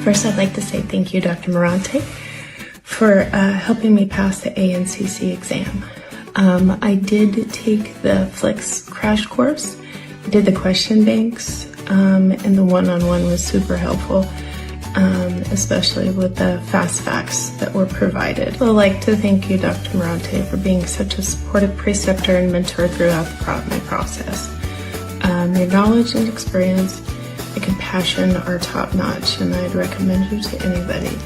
First, I'd like to say thank you, Dr. Morante, for helping me pass the ANCC exam. I did take the Flex crash course. I did the question banks, and the one-on-one was super helpful, especially with the fast facts that were provided. I'd like to thank you, Dr. Morante, for being such a supportive preceptor and mentor throughout my process. Your knowledge and experience and compassion are top-notch, and I'd recommend you to anybody.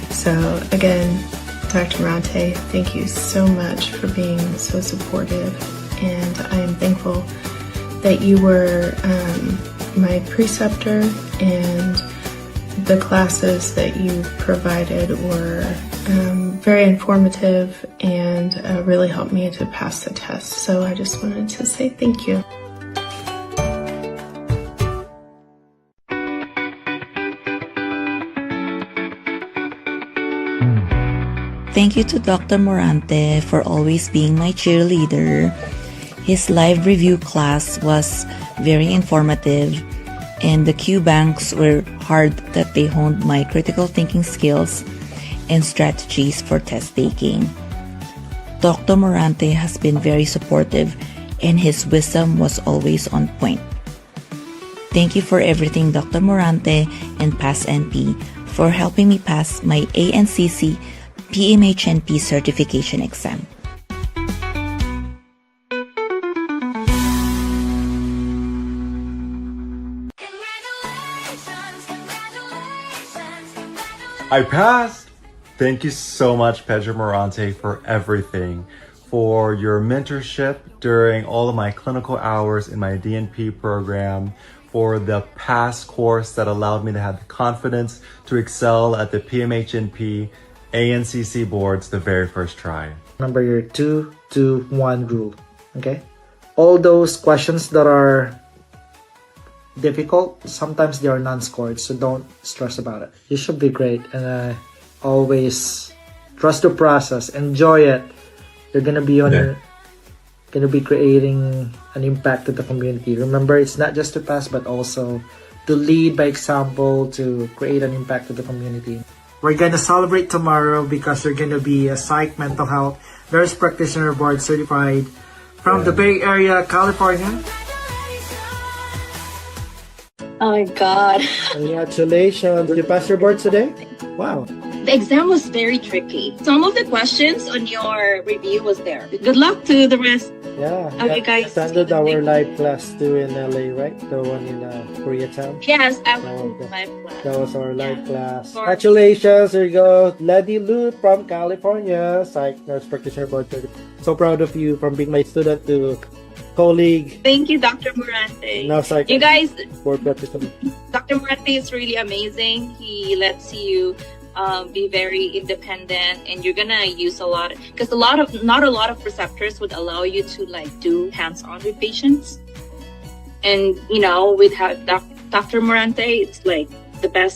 So again, Dr. Morante, thank you so much for being so supportive, and I am thankful that you were my preceptor, and the classes that you provided were very informative and really helped me to pass the test. So I just wanted to say thank you. Thank you to Dr. Morante for always being my cheerleader. His live review class was very informative, and the Q banks were hard that they honed my critical thinking skills and strategies for test taking. Dr. Morante has been very supportive, and his wisdom was always on point. Thank you for everything, Dr. Morante and PAS-NP, for helping me pass my ANCC PMHNP certification exam. I passed! Thank you so much, Pedro Morante, for everything. For your mentorship during all of my clinical hours in my DNP program, for the PASS course that allowed me to have the confidence to excel at the PMHNP ANCC boards the very first try. Remember your 2-2-1 rule, okay? All those questions that are difficult, sometimes they are non-scored, so don't stress about it. You should be great, and always trust the process, enjoy it. You're gonna be gonna be creating an impact to the community. Remember, it's not just to pass, but also to lead by example, to create an impact to the community. We're gonna celebrate tomorrow because you're gonna be a psych mental health nurse practitioner board certified from the Bay Area, California. Oh my God. Congratulations. Did you pass your board today? Wow. The exam was very tricky. Some of the questions on your review was there. Good luck to the rest. Yeah. Okay, guys. Attended our live class too in LA, right? The one in Koreatown. Yes, I was in live class. That was our live class. Congratulations. There you go. Lady Lou from California, psych nurse practitioner board. So proud of you from being my student to colleague. Thank you, Dr. Morante. Now psych. You guys, board practitioner. Dr. Morante is really amazing. He lets you be very independent, and you're gonna use a lot, because not a lot of preceptors would allow you to like do hands-on with patients. And with Dr. Morante, it's like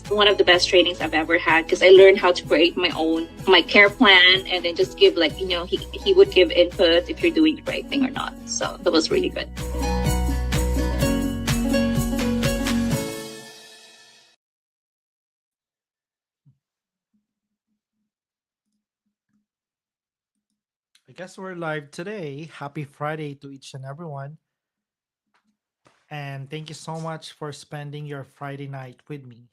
one of the best trainings I've ever had, because I learned how to create my care plan, and then just give he would give input if you're doing the right thing or not. So that was really good. I guess we're live today. Happy Friday to each and everyone. And thank you so much for spending your Friday night with me.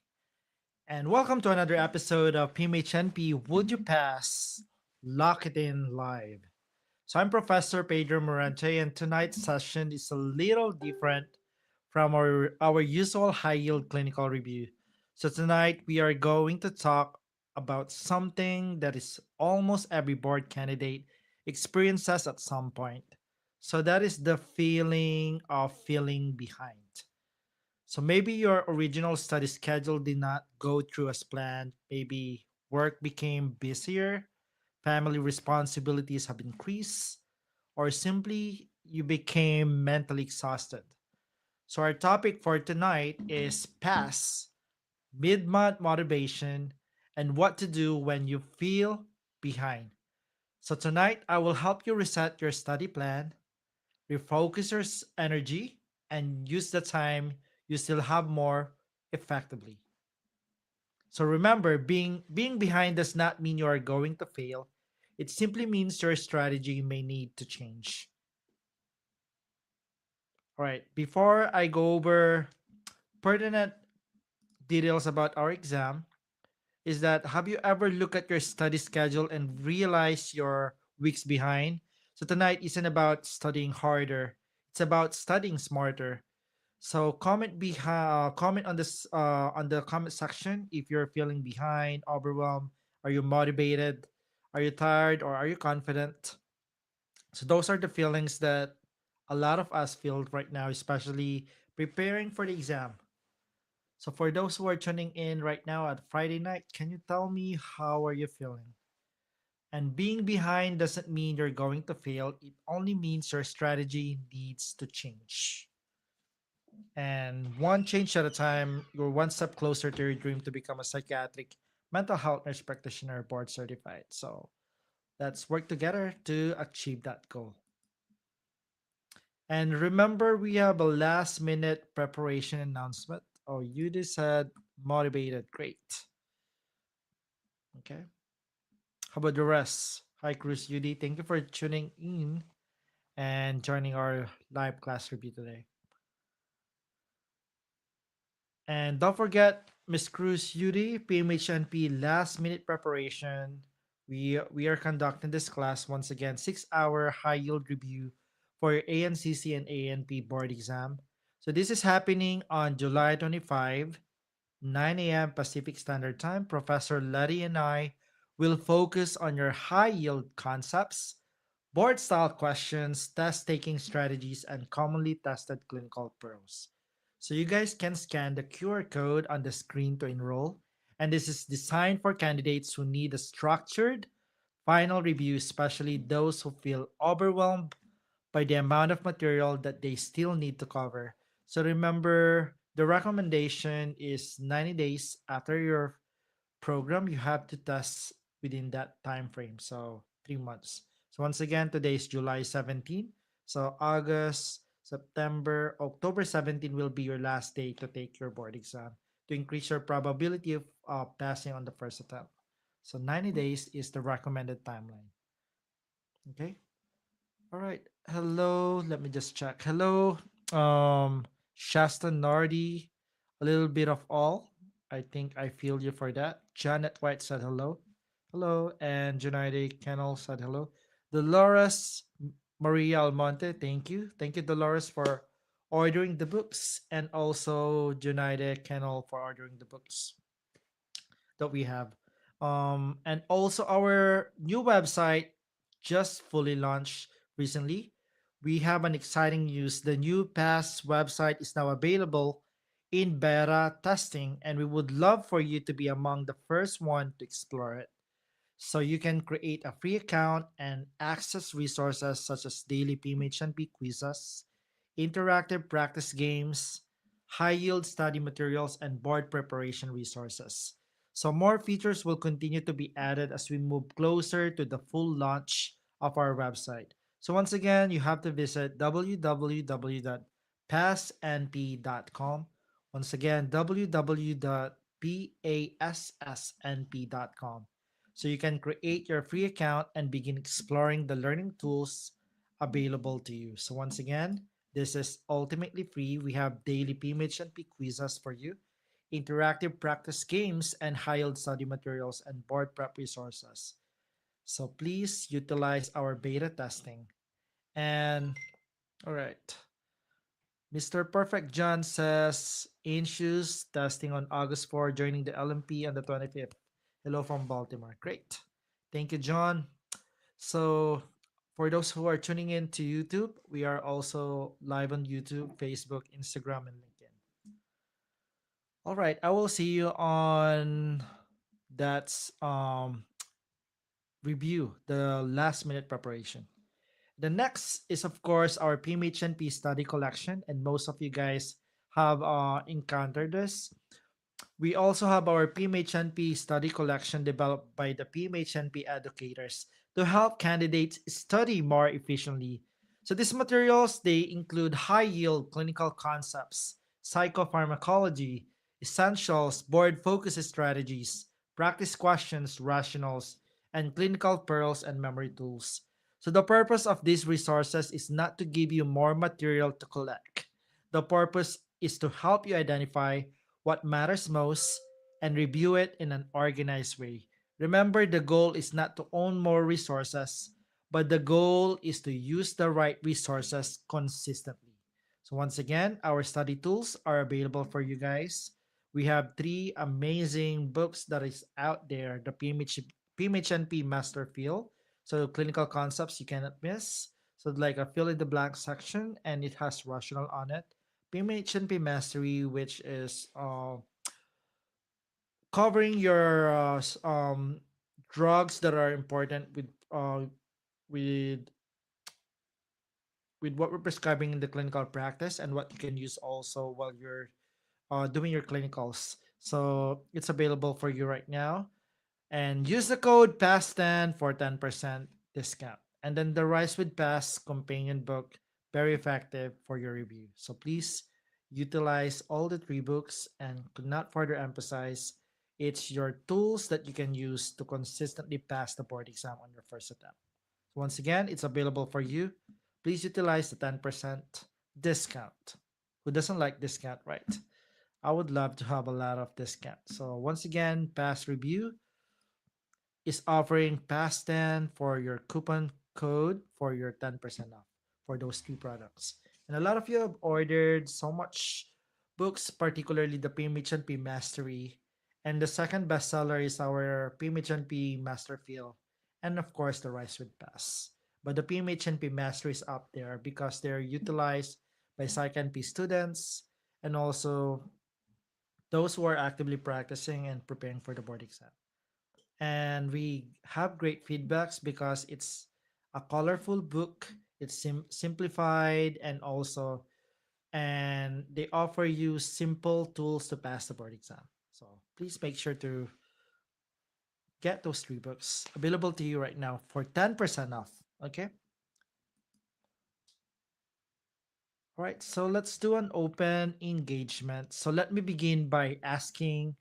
And welcome to another episode of PMHNP Would You Pass? Lock It In Live. So I'm Professor Pedro Morante, and tonight's session is a little different from our usual high-yield clinical review. So tonight we are going to talk about something that is almost every board candidate experiences at some point. So that is the feeling of feeling behind. So maybe your original study schedule did not go through as planned. Maybe work became busier, family responsibilities have increased, or simply you became mentally exhausted. So our topic for tonight is PASS, mid-month motivation, and what to do when you feel behind. So tonight, I will help you reset your study plan, refocus your energy, and use the time you still have more effectively. So remember, being behind does not mean you are going to fail. It simply means your strategy may need to change. All right, before I go over pertinent details about our exam, is that have you ever looked at your study schedule and realized you're weeks behind? So tonight isn't about studying harder, it's about studying smarter. So comment on this on the comment section if you're feeling behind, overwhelmed, are you motivated, are you tired, or are you confident? So those are the feelings that a lot of us feel right now, especially preparing for the exam. So for those who are tuning in right now at Friday night, can you tell me how are you feeling? And being behind doesn't mean you're going to fail. It only means your strategy needs to change. And one change at a time, you're one step closer to your dream to become a psychiatric mental health nurse practitioner board certified. So let's work together to achieve that goal. And remember, we have a last minute preparation announcement. Oh, you just said motivated. Great. Okay. How about the rest? Hi, Cruz UD. Thank you for tuning in and joining our live class review today. And don't forget, Miss Cruz UD, PMHNP last minute preparation. We are conducting this class once again, 6 hour high yield review for your ANCC and ANP board exam. So this is happening on July 25, 9 a.m. Pacific Standard Time. Professor Letty and I will focus on your high yield concepts, board style questions, test taking strategies, and commonly tested clinical pros. So you guys can scan the QR code on the screen to enroll. And this is designed for candidates who need a structured final review, especially those who feel overwhelmed by the amount of material that they still need to cover. So remember, the recommendation is 90 days after your program, you have to test within that time frame. So 3 months. So once again, today is July 17. So August, September, October 17 will be your last day to take your board exam to increase your probability of passing on the first attempt. So 90 days is the recommended timeline. Okay. All right. Hello. Let me just check. Hello. Shasta Nardi. A little bit of all. I think I feel you for that. Janet White said hello. Hello. And Junaide Kennel said hello. Dolores Maria Almonte, thank you. Thank you, Dolores, for ordering the books. And also Junaide Kennel for ordering the books that we have. And also our new website just fully launched recently. We have an exciting news. The new Pass website is now available in beta testing, and we would love for you to be among the first one to explore it. So you can create a free account and access resources such as daily PMHNP quizzes, interactive practice games, high yield study materials, and board preparation resources. So more features will continue to be added as we move closer to the full launch of our website. So once again, you have to visit www.passnp.com. Once again, www.passnp.com, so you can create your free account and begin exploring the learning tools available to you. So once again, this is ultimately free. We have daily PMHNP quizzes for you, interactive practice games, and high-yield study materials and board prep resources. So please utilize our beta testing. And all right, Mr. Perfect John says, in shoes testing on August 4, joining the LMP on the 25th. Hello from Baltimore. Great. Thank you, John. So, for those who are tuning in to YouTube, we are also live on YouTube, Facebook, Instagram, and LinkedIn. All right, I will see you on that's review, the last minute preparation. The next is, of course, our PMHNP study collection, and most of you guys have encountered this. We also have our PMHNP study collection developed by the PMHNP educators to help candidates study more efficiently. So these materials, they include high yield clinical concepts, psychopharmacology, essentials, board focus strategies, practice questions, rationals, and clinical pearls and memory tools. So the purpose of these resources is not to give you more material to collect. The purpose is to help you identify what matters most and review it in an organized way. Remember, the goal is not to own more resources, but the goal is to use the right resources consistently. So, once again, our study tools are available for you guys. We have three amazing books that is out there: the PMHNP Master Feel, so clinical concepts you cannot miss. So, like a fill in the blank section, and it has rational on it. PMHNP Mastery, which is covering your drugs that are important with with what we're prescribing in the clinical practice and what you can use also while you're doing your clinicals. So it's available for you right now. And use the code PASS10 for 10% discount. And then the Rise with Pass companion book, very effective for your review. So please utilize all the three books and could not further emphasize it's your tools that you can use to consistently pass the board exam on your first attempt. So once again, it's available for you. Please utilize the 10% discount. Who doesn't like discount, right? I would love to have a lot of discount. So once again, pass review is offering past 10 for your coupon code for your 10% off for those three products. And a lot of you have ordered so much books, particularly the PMHNP Mastery. And the second bestseller is our PMHNP Master Feel. And of course, the Rise with Pass. But the PMHNP Mastery is up there because they're utilized by PsychNP students and also those who are actively practicing and preparing for the board exam. And we have great feedbacks because it's a colorful book, it's simplified, and they offer you simple tools to pass the board exam. So please make sure to get those three books available to you right now for 10% off. Okay. All right, so let's do an open engagement. So let me begin by asking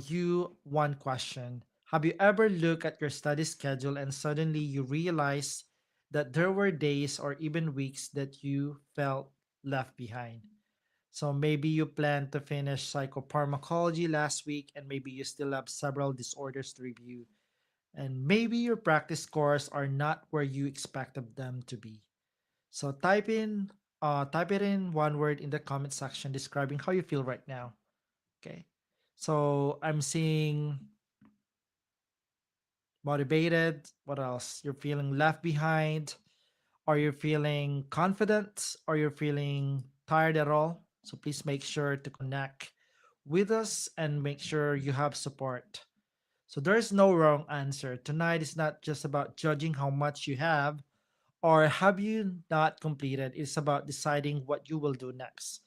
you one question. Have you ever looked at your study schedule and suddenly you realize that there were days or even weeks that you felt left behind? So maybe you planned to finish psychopharmacology last week and maybe you still have several disorders to review. And maybe your practice scores are not where you expected them to be. So type it in one word in the comment section describing how you feel right now. Okay. So I'm seeing motivated. What else? You're feeling left behind. Are you feeling confident? Are you feeling tired at all? So please make sure to connect with us and make sure you have support. So there's no wrong answer. Tonight is not just about judging how much you have or have you not completed. It's about deciding what you will do next.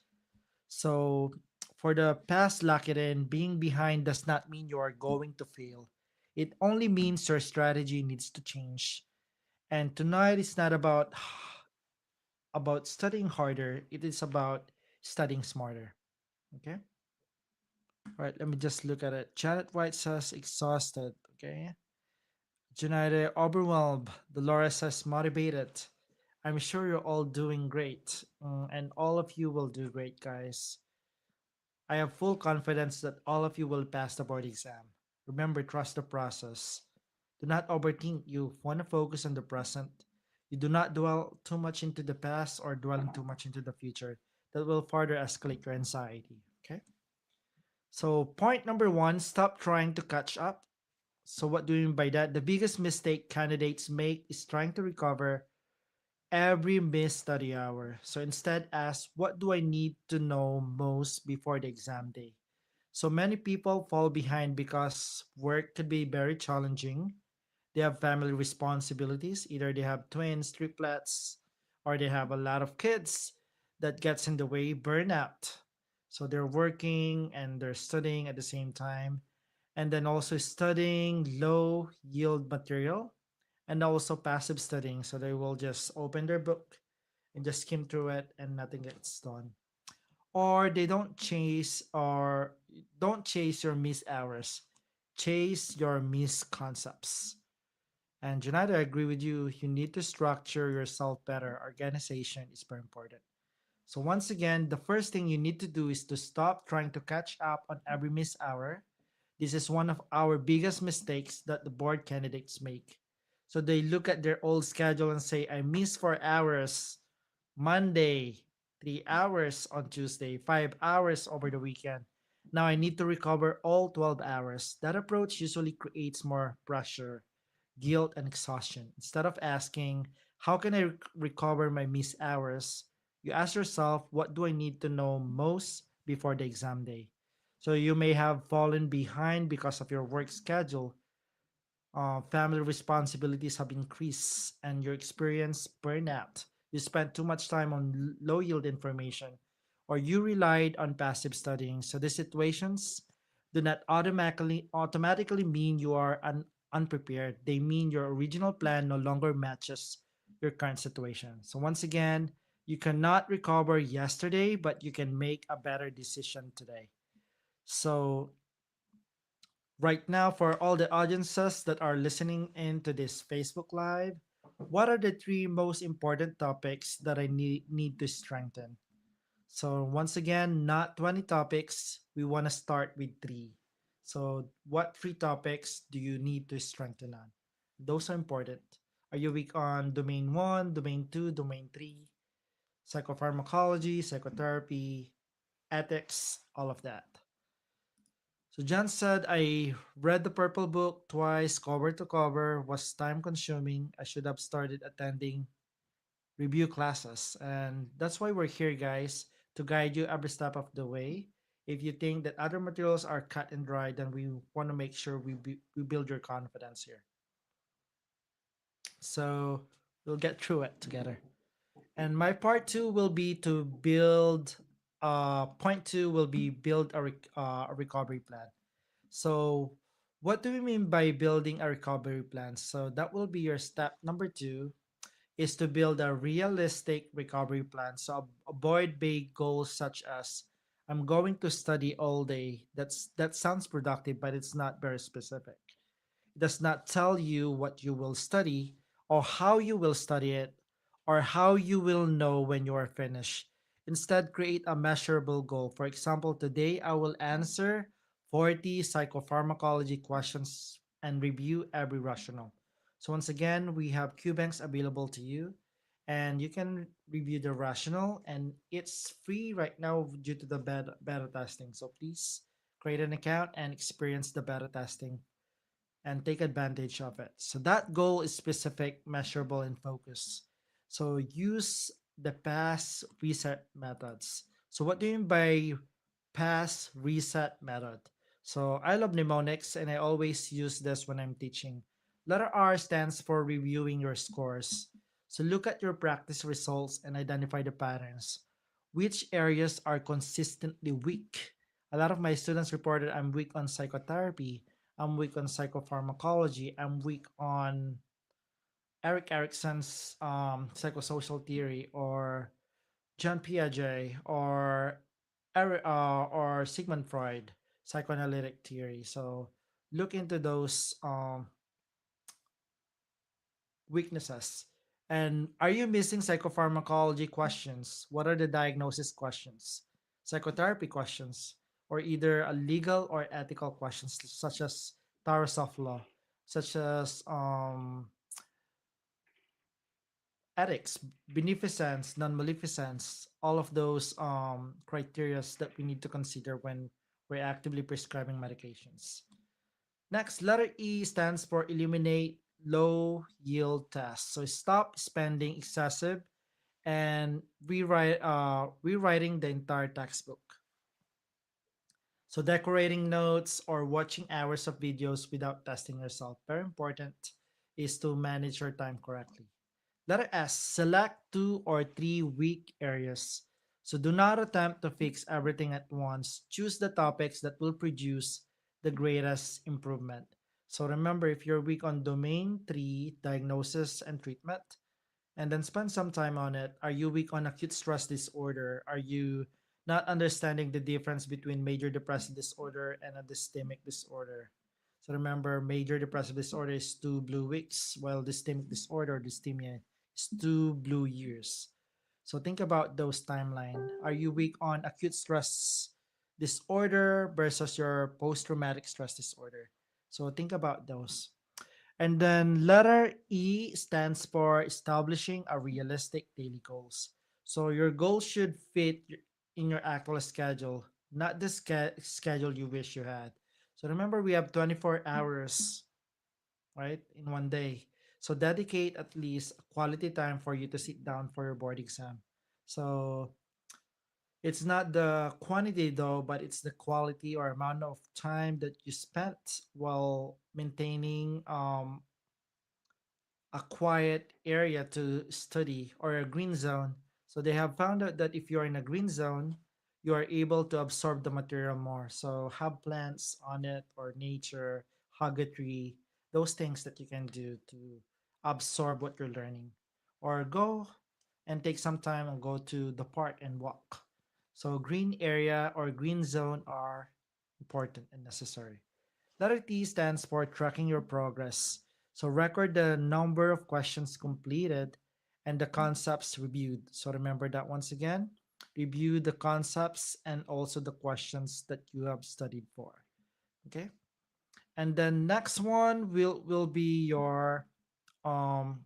So for the past Lakirin, being behind does not mean you are going to fail. It only means your strategy needs to change. And tonight is not about about studying harder. It is about studying smarter. Okay. All right. Let me just look at it. Janet White says exhausted. Okay. Janita overwhelmed. Dolores says motivated. I'm sure you're all doing great. And all of you will do great, guys. I have full confidence that all of you will pass the board exam. Remember, trust the process. Do not overthink. You want to focus on the present. You do not dwell too much into the past or dwelling too much into the future. That will further escalate your anxiety. Okay. So, point number one, stop trying to catch up. So, what do you mean by that? The biggest mistake candidates make is trying to recover every missed study hour. So instead, ask what do I need to know most before the exam day? So many people fall behind because work could be very challenging. They have family responsibilities. Either they have twins, triplets, or they have a lot of kids that gets in the way, burnout. So they're working and they're studying at the same time. And then also studying low yield material and also passive studying. So they will just open their book and just skim through it and nothing gets done. or they don't chase your missed hours, chase your missed concepts. And Janada, I agree with you. You need to structure yourself better. Organization is very important. So once again, the first thing you need to do is to stop trying to catch up on every missed hour. This is one of our biggest mistakes that the board candidates make. So they look at their old schedule and say, I missed 4 hours Monday, 3 hours on Tuesday, 5 hours over the weekend. Now I need to recover all 12 hours. That approach usually creates more pressure, guilt, and exhaustion. Instead of asking, how can I recover my missed hours? You ask yourself, what do I need to know most before the exam day? So you may have fallen behind because of your work schedule, family responsibilities have increased, and you experience burnout. You spent too much time on low yield information, or you relied on passive studying. So these situations do not automatically mean you are unprepared. They mean your original plan no longer matches your current situation. So once again, you cannot recover yesterday, but you can make a better decision today. So right now, for all the audiences that are listening into this Facebook Live, what are the three most important topics that I need to strengthen? So, once again, not 20 topics. We want to start with three. So, what three topics do you need to strengthen on? Those are important. Are you weak on domain one, domain two, domain three, psychopharmacology, psychotherapy, ethics, all of that? So John said, I read the Purple Book twice, cover to cover, was time consuming. I should have started attending review classes. And that's why we're here, guys, to guide you every step of the way. If you think that other materials are cut and dry, then we want to make sure we build your confidence here. So we'll get through it together. And my part two will be to build, point two will be build a recovery plan. So, what do we mean by building a recovery plan? So, that will be your step number two is to build a realistic recovery plan. So, avoid vague goals such as I'm going to study all day. That sounds productive, but it's not very specific. It does not tell you what you will study or how you will study it or how you will know when you are finished. Instead, create a measurable goal. For example, today I will answer 40 psychopharmacology questions and review every rational. So, once again, we have QBanks available to you, and you can review the rational, and it's free right now due to the beta testing. So, please create an account and experience the beta testing and take advantage of it. So that goal is specific, measurable, and focused. So use the pass reset methods. So what do you mean by pass reset method? So I love mnemonics and I always use this when I'm teaching. Letter R stands for reviewing your scores. So look at your practice results and identify the patterns. Which areas are consistently weak? A lot of my students reported I'm weak on psychotherapy, I'm weak on psychopharmacology. I'm weak on Eric Erickson's psychosocial theory, or John Piaget, or Sigmund Freud psychoanalytic theory. So look into those weaknesses. And are you missing psychopharmacology questions? What are the diagnosis questions? Psychotherapy questions, or either a legal or ethical questions such as Taurus of law, such as ethics, beneficence, non-maleficence, all of those criteria that we need to consider when we're actively prescribing medications. Next, letter E stands for eliminate low yield tests. So stop spending excessive and rewriting the entire textbook. So decorating notes or watching hours of videos without testing yourself. Very important is to manage your time correctly. Letter S, select 2 or 3 weak areas. So do not attempt to fix everything at once. Choose the topics that will produce the greatest improvement. So remember, if you're weak on domain 3, diagnosis and treatment, and then spend some time on it. Are you weak on acute stress disorder? Are you not understanding the difference between major depressive disorder and a dystemic disorder. So remember, major depressive disorder is 2 blue weeks, while dystemic disorder, dysthymia, is 2 blue years. So think about those timeline. Are you weak on acute stress disorder versus your post-traumatic stress disorder? So think about those. And then letter E stands for establishing a realistic daily goals. So your goals should fit in your actual schedule, not the schedule you wish you had. So remember, we have 24 hours, right, in one day. So dedicate at least quality time for you to sit down for your board exam. So it's not the quantity though, but it's the quality or amount of time that you spent while maintaining a quiet area to study or a green zone. So they have found out that if you're in a green zone, you are able to absorb the material more. So have plants on it or nature, hug a tree, those things that you can do to absorb what you're learning. Or go and take some time and go to the park and walk. So green area or green zone are important and necessary. Letter T stands for tracking your progress. So record the number of questions completed and the concepts reviewed. So remember that once again. Review the concepts and also the questions that you have studied for. Okay. And then next one will be um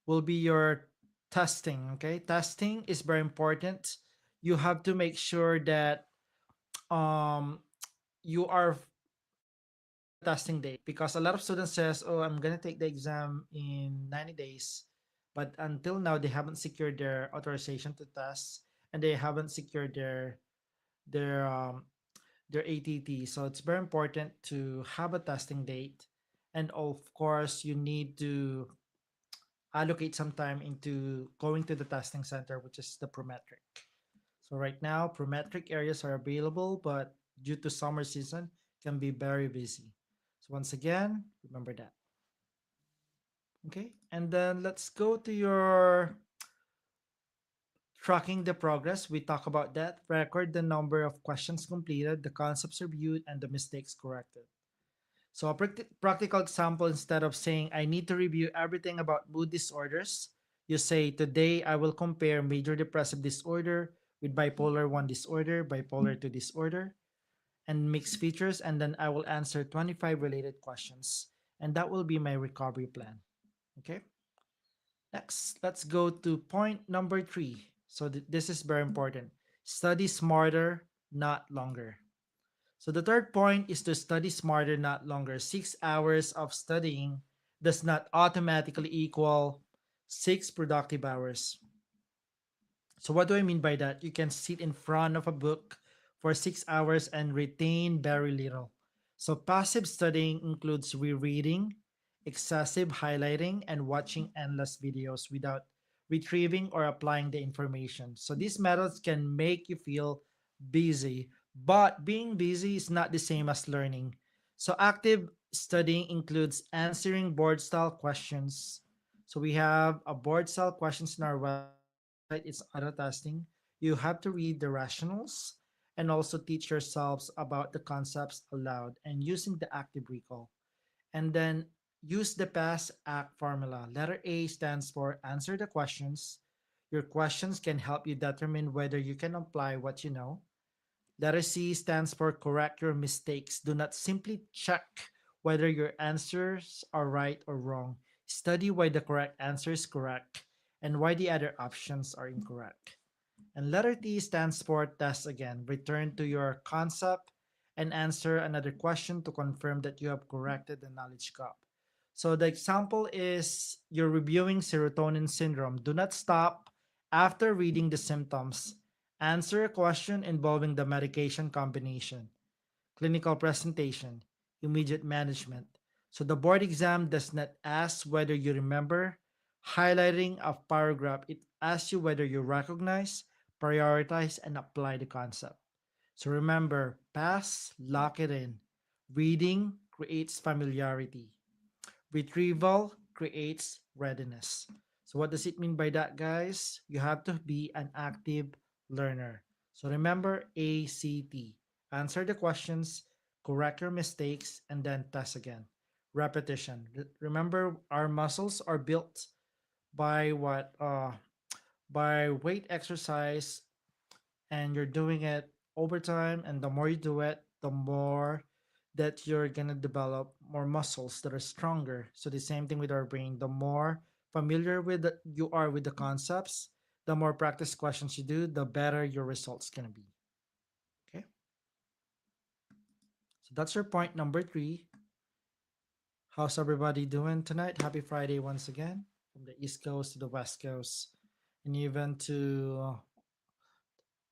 your testing. Okay. Testing is very important. You have to make sure that um you are on the testing date, because a lot of students says, oh, I'm going to take the exam in 90 days, but until now they haven't secured their authorization to test, and they haven't secured their um their ATT. So it's very important to have a testing date, and of course you need to allocate some time into going to the testing center, which is the prometric. So right now, prometric areas are available, but due to summer season, can be very busy. So once again, remember that. Okay, and then let's go to your tracking the progress. We talk about that. Record the number of questions completed, the concepts reviewed, and the mistakes corrected. So a practical example, instead of saying, I need to review everything about mood disorders, you say, today I will compare major depressive disorder with bipolar 1 disorder, bipolar 2 disorder, and mixed features, and then I will answer 25 related questions. And that will be my recovery plan. Okay. Next, let's go to point number 3. So this is very important. Study smarter, not longer. So the third point is to study smarter, not longer. 6 hours of studying does not automatically equal 6 productive hours. So what do I mean by that? You can sit in front of a book for 6 hours and retain very little. So passive studying includes rereading, excessive highlighting, and watching endless videos without retrieving or applying the information. So these methods can make you feel busy, but being busy is not the same as learning. So active studying includes answering board style questions. So we have a board style questions in our website. It's auto testing. You have to read the rationals and also teach yourselves about the concepts aloud and using the active recall. And then use the pass act formula. Letter A stands for answer the questions. Your questions can help you determine whether you can apply what you know. Letter C stands for correct your mistakes. Do not simply check whether your answers are right or wrong. Study why the correct answer is correct and why the other options are incorrect. And letter T stands for test again. Return to your concept and answer another question to confirm that you have corrected the knowledge gap. So the example is you're reviewing serotonin syndrome. Do not stop after reading the symptoms. Answer a question involving the medication combination, clinical presentation, immediate management. So the board exam does not ask whether you remember highlighting a paragraph. It asks you whether you recognize, prioritize, and apply the concept. So remember, pass, lock it in. Reading creates familiarity. Retrieval creates readiness. So what does it mean by that, guys? You have to be an active learner. So remember ACT. Answer the questions, correct your mistakes, and then test again. Repetition. Remember, our muscles are built by what? By weight exercise, and you're doing it over time. And the more you do it, the more that you're gonna develop more muscles that are stronger. So the same thing with our brain. The more familiar with you are with the concepts, the more practice questions you do, the better your results gonna be. Okay, so that's your point number three. How's everybody doing tonight? Happy Friday once again, from the East Coast to the West Coast, and even to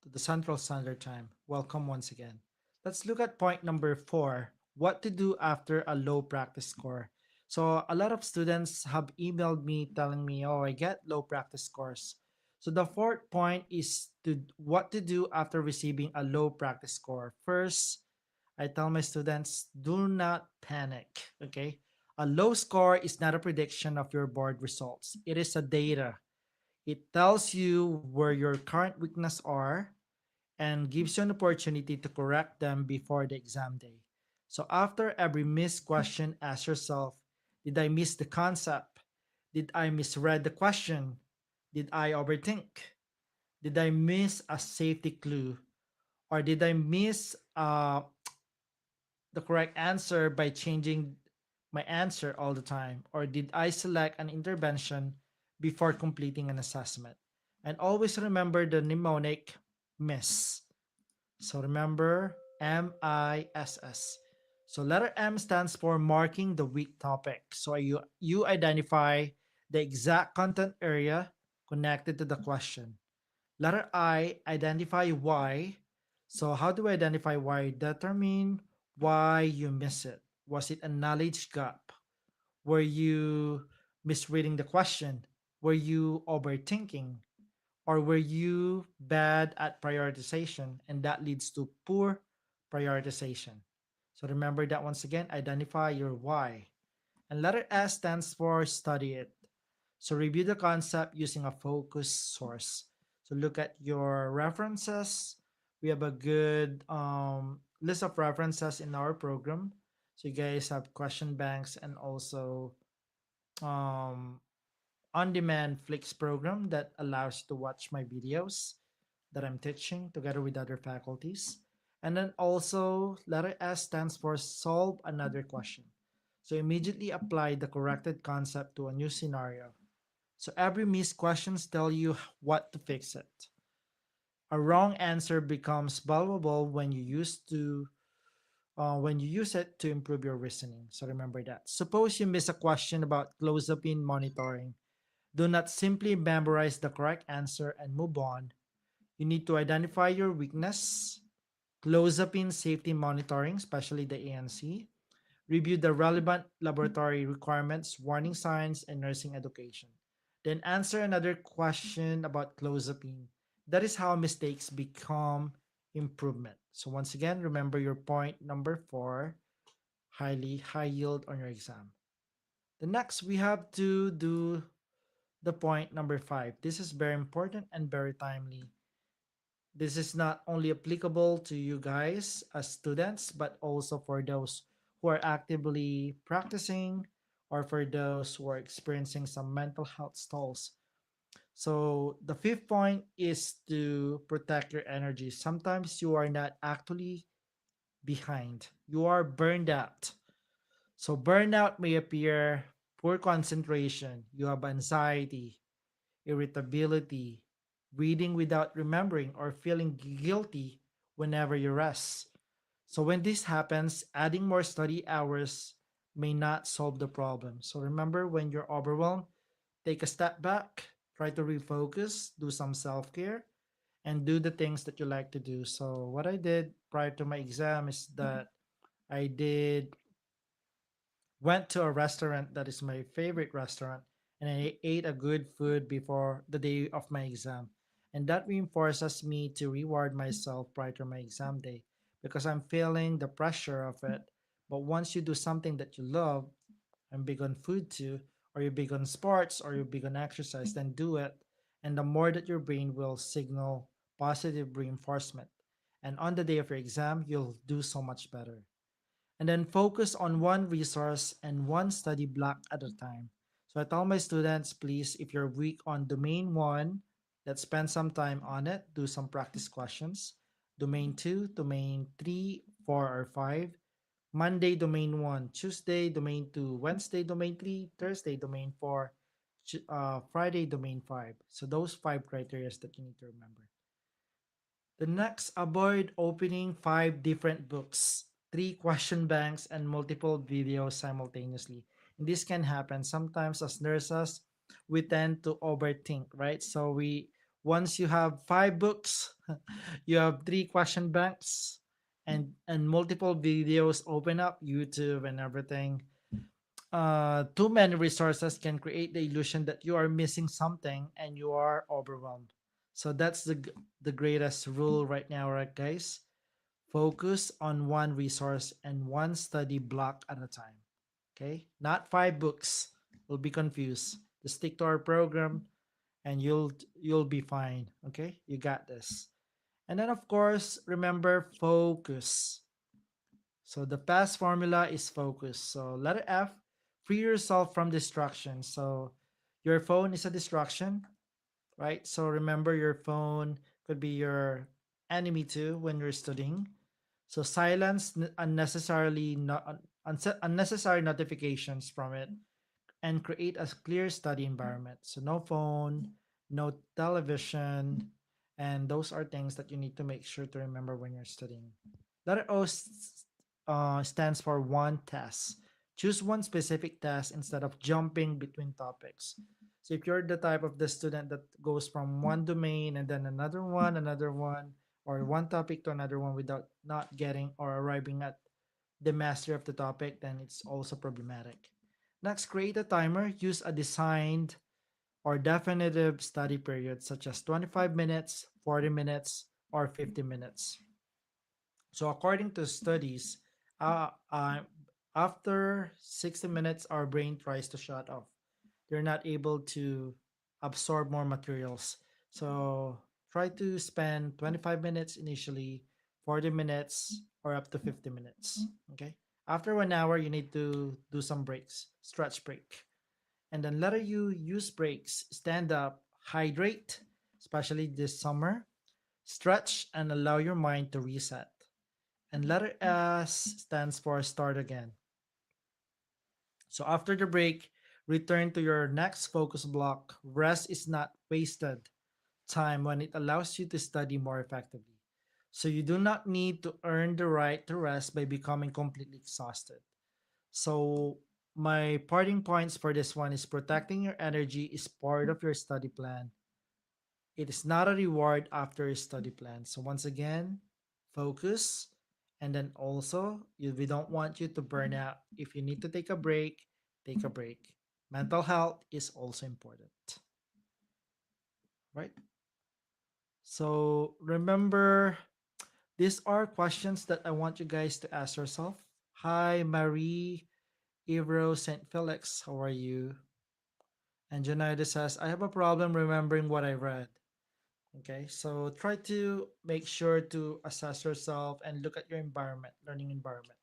the Central Standard Time. Welcome once again. Let's look at point number four, what to do after a low practice score. So, a lot of students have emailed me telling me, oh, I get low practice scores. So, the fourth point is to what to do after receiving a low practice score. First, I tell my students, do not panic. Okay. A low score is not a prediction of your board results, it is a data. It tells you where your current weaknesses are and gives you an opportunity to correct them before the exam day. So after every missed question, ask yourself, did I miss the concept? Did I misread the question? Did I overthink? Did I miss a safety clue? Or did I miss the correct answer by changing my answer all the time? Or did I select an intervention before completing an assessment? And always remember the mnemonic miss. So remember MISS. So letter M stands for marking the weak topic. So you identify the exact content area connected to the question. Letter I, identify why. So how do I identify why? Determine why you miss it. Was it a knowledge gap? Were you misreading the question? Were you overthinking? Or were you bad at prioritization and that leads to poor prioritization? So remember that once again, identify your why. And letter S stands for study it. So review the concept using a focus source. So look at your references. We have a good list of references in our program. So you guys have question banks and also um, on-demand Flix program that allows you to watch my videos that I'm teaching together with other faculties. And then also letter S stands for solve another question. So immediately apply the corrected concept to a new scenario. So every missed questions tell you what to fix it. A wrong answer becomes valuable when you use it to improve your reasoning. So remember that. Suppose you miss a question about clozapine monitoring. Do not simply memorize the correct answer and move on. You need to identify your weakness, clozapine safety monitoring, especially the ANC, review the relevant laboratory requirements, warning signs, and nursing education. Then answer another question about clozapine. That is how mistakes become improvement. So once again, remember your point number four, highly high yield on your exam. The next we have to do the point number five. This is very important and very timely. This is not only applicable to you guys as students, but also for those who are actively practicing or for those who are experiencing some mental health stalls. So, the fifth point is to protect your energy. Sometimes you are not actually behind, you are burned out. So, burnout may appear poor concentration, you have anxiety, irritability, reading without remembering, or feeling guilty whenever you rest. So, when this happens, adding more study hours may not solve the problem. So, remember when you're overwhelmed, take a step back, try to refocus, do some self care, and do the things that you like to do. So, what I did prior to my exam is that I did went to a restaurant that is my favorite restaurant and I ate a good food before the day of my exam. And that reinforces me to reward myself prior to my exam day because I'm feeling the pressure of it. But once you do something that you love, I'm big on food too, or you're big on sports, or you're big on exercise, then do it. And the more that your brain will signal positive reinforcement. And on the day of your exam, you'll do so much better. And then focus on one resource and one study block at a time. So I tell my students, please, if you're weak on domain one, let's spend some time on it, do some practice questions. Domain two, domain three, four, or five. Monday, domain one. Tuesday, domain two. Wednesday, domain three. Thursday, domain four. Friday, domain five. So those five criteria that you need to remember. The next, avoid opening five different books, three question banks, and multiple videos simultaneously. And this can happen sometimes as nurses. We tend to overthink, right? So once you have five books, you have three question banks, and multiple videos open up, YouTube and everything. Too many resources can create the illusion that you are missing something and you are overwhelmed. So that's the greatest rule right now, right, guys? Focus on one resource and one study block at a time. Okay, not five books. We'll be confused. Just stick to our program, and you'll be fine. Okay, you got this. And then of course, remember focus. So the past formula is focus. So letter F, free yourself from distraction. So your phone is a distraction, right? So remember your phone could be your enemy too when you're studying. So silence unnecessary notifications from it and create a clear study environment. So no phone, no television, and those are things that you need to make sure to remember when you're studying. Letter stands for one task. Choose one specific task instead of jumping between topics. So if you're the type of the student that goes from one domain and then another one, or one topic to another one without not getting or arriving at the mastery of the topic, then it's also problematic. Next, create a timer. Use a designed or definitive study period such as 25 minutes, 40 minutes, or 50 minutes. So according to studies, uh, uh, after 60 minutes, our brain tries to shut off. They're not able to absorb more materials. So try to spend 25 minutes initially, 40 minutes, or up to 50 minutes. Okay. After 1 hour, you need to do some breaks, stretch break. And then let you use breaks, stand up, hydrate, especially this summer, stretch, and allow your mind to reset. And letter S stands for start again. So after the break, return to your next focus block. Rest is not wasted time when it allows you to study more effectively. So you do not need to earn the right to rest by becoming completely exhausted. So my parting points for this one is protecting your energy is part of your study plan. It is not a reward after your study plan. So once again, focus. And then also, we don't want you to burn out. If you need to take a break, take a break. Mental health is also important, right? So remember, these are questions that I want you guys to ask yourself. Hi, Marie Ivro St. Felix. How are you? And Junaida says, I have a problem remembering what I read. Okay, so try to make sure to assess yourself and look at your environment, learning environment,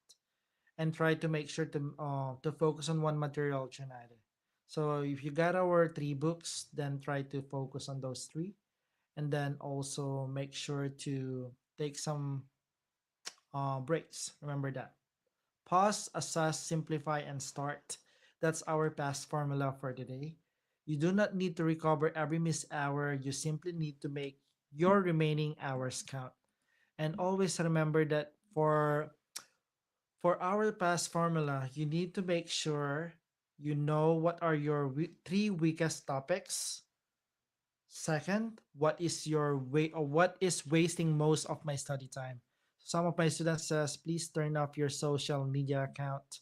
and try to make sure to focus on one material, Junaida. So if you got our three books, then try to focus on those three, and then also make sure to take some breaks. Remember that. Pause, assess, simplify, and start. That's our past formula for today. You do not need to recover every missed hour. You simply need to make your remaining hours count. And always remember that for our past formula, you need to make sure you know what are your three weakest topics. Second, what is your way or what is wasting most of my study time? Some of my students says, please turn off your social media account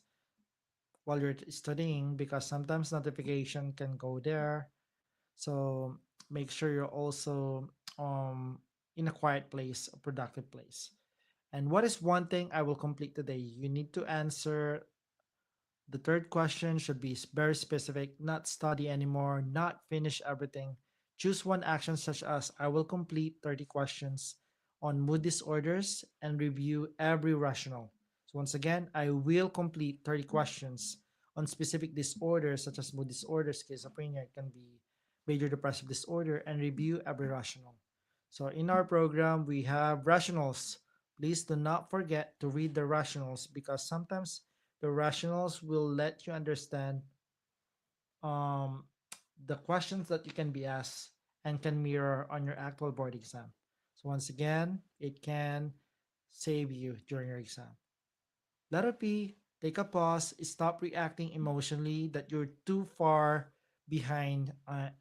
while you're studying because sometimes notification can go there. So make sure you're also in a quiet place, a productive place. And what is one thing I will complete today? You need to answer the third question should be very specific, not study anymore, not finish everything. Choose one action such as I will complete 30 questions on mood disorders and review every rational. So once again, I will complete 30 questions on specific disorders such as mood disorders, schizophrenia, it can be major depressive disorder, and review every rational. So in our program, we have rationals. Please do not forget to read the rationals because sometimes the rationals will let you understand um, the questions that you can be asked and can mirror on your actual board exam. So once again, it can save you during your exam. Letter P, take a pause, stop reacting emotionally that you're too far behind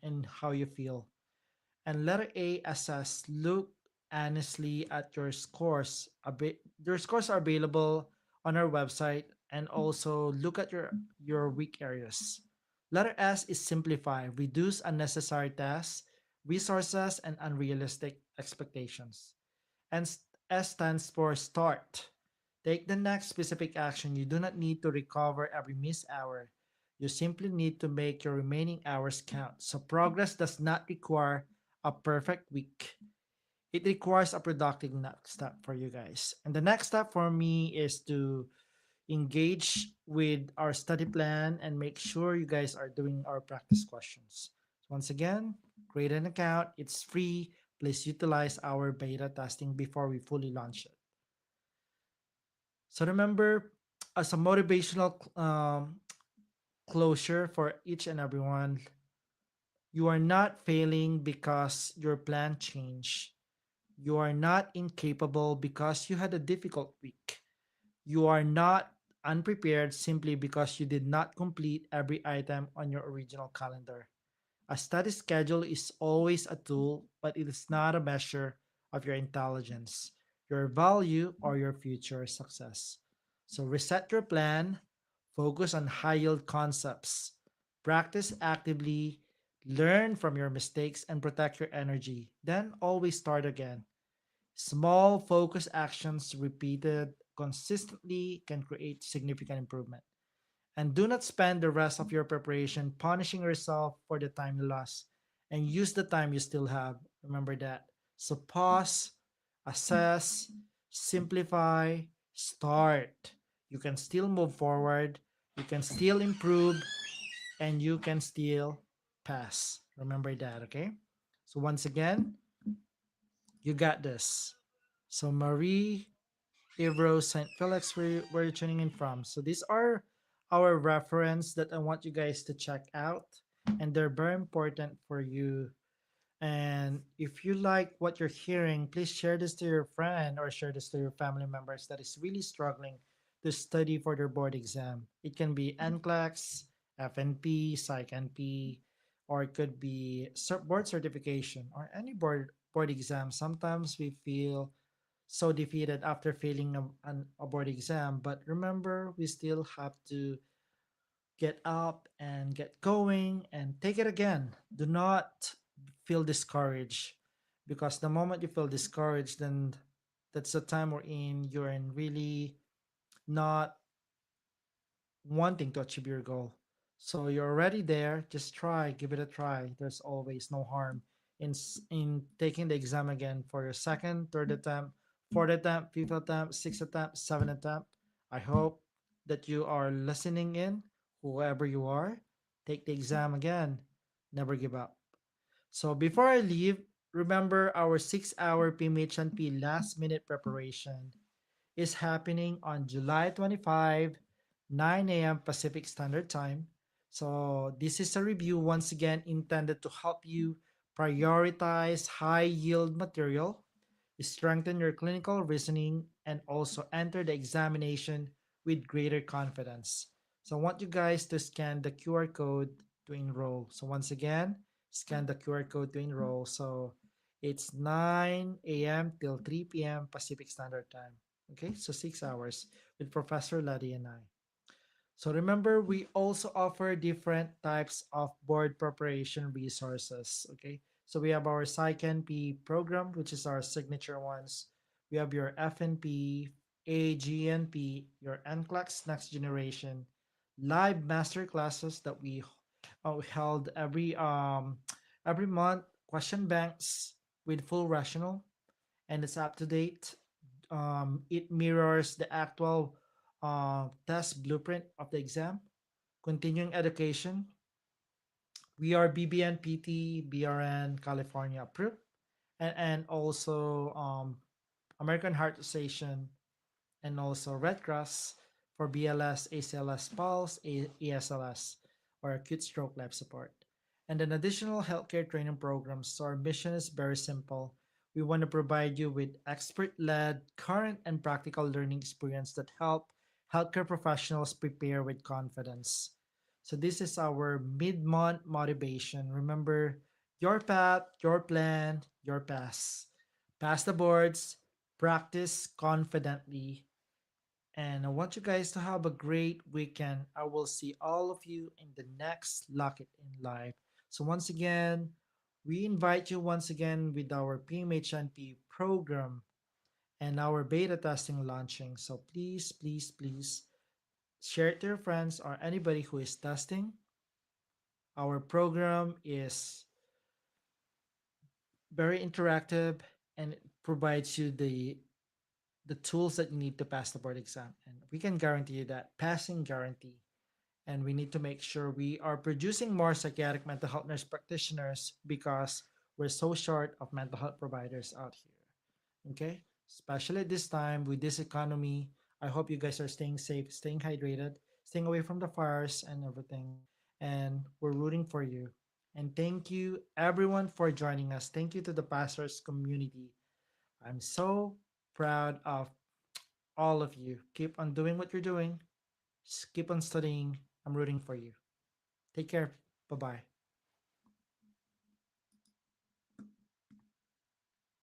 in how you feel. And letter A, assess, look honestly at your scores. Your scores are available on our website, and also look at your weak areas. Letter S is simplify, reduce unnecessary tasks, resources, and unrealistic expectations. And S stands for start. Take the next specific action. You do not need to recover every missed hour. You simply need to make your remaining hours count. So progress does not require a perfect week. It requires a productive next step for you guys. And the next step for me is to engage with our study plan and make sure you guys are doing our practice questions. So once again, create an account. It's free. Please utilize our beta testing before we fully launch it. So remember, as a motivational closure for each and everyone, you are not failing because your plan changed. You are not incapable because you had a difficult week. You are not unprepared simply because you did not complete every item on your original calendar. A study schedule is always a tool, but it is not a measure of your intelligence, your value, or your future success. So reset your plan, focus on high yield concepts, practice actively, learn from your mistakes, and protect your energy. Then always start again. Small focus actions repeated consistently can create significant improvement. And do not spend the rest of your preparation punishing yourself for the time you lost and use the time you still have. Remember that. So pause, assess, simplify, start. You can still move forward, you can still improve, and you can still pass. Remember that, okay? So once again, you got this. So Marie, Ivro, St. Felix, where you're tuning in from. So these are our reference that I want you guys to check out, and they're very important for you. And if you like what you're hearing, please share this to your friend or share this to your family members that is really struggling to study for their board exam. It can be NCLEX, FNP, PsychNP, or it could be board certification or any board exam. Sometimes we feel so defeated after failing a board exam. But remember, we still have to get up and get going and take it again. Do not feel discouraged because the moment you feel discouraged, then that's the time we're in. You're in really not wanting to achieve your goal. So you're already there. Just try, give it a try. There's always no harm in taking the exam again for your second, third attempt, fourth attempt, fifth attempt, sixth attempt, seventh attempt. I hope that you are listening in, whoever you are. Take the exam again. Never give up. So before I leave, remember our 6-hour PMHNP last minute preparation is happening on July 25, 9 a.m. Pacific Standard Time. So, this is a review once again intended to help you prioritize high yield material, strengthen your clinical reasoning, and also enter the examination with greater confidence. So, I want you guys to scan the QR code to enroll. So, once again, scan the QR code to enroll. So, it's 9 a.m. till 3 p.m. Pacific Standard Time. Okay, so 6 hours with Professor Ladi and I. So remember, we also offer different types of board preparation resources. Okay, so we have our PsychNP program, which is our signature ones. We have your FNP, AGNP, your NCLEX Next Generation, live master classes that we held every month, question banks with full rational, and it's up to date. It mirrors the actual test blueprint of the exam. Continuing education, we are BBNPT, BRN, California approved, and also American Heart Association and also Red Cross for BLS, ACLS Pulse, ESLS, or acute stroke life support. And then additional healthcare training programs. So our mission is very simple. We want to provide you with expert-led, current and practical learning experience that help healthcare professionals prepare with confidence. So this is our mid-month motivation. Remember, your path, your plan, your pass. Pass the boards, practice confidently, and I want you guys to have a great weekend. I will see all of you in the next Lock It In Live. So, once again, we invite you once again with our PMHNP program and our beta testing launching. So, please, please, please share it to your friends or anybody who is testing. Our program is very interactive and it provides you the tools that you need to pass the board exam. And we can guarantee you that passing guarantee. And we need to make sure we are producing more psychiatric mental health nurse practitioners because we're so short of mental health providers out here. Okay? Especially at this time with this economy, I hope you guys are staying safe, staying hydrated, staying away from the fires and everything. And we're rooting for you. And thank you everyone for joining us. Thank you to the pastors community. I'm so proud of all of you. Keep on doing what you're doing. Just keep on studying. I'm rooting for you. Take care. Bye bye.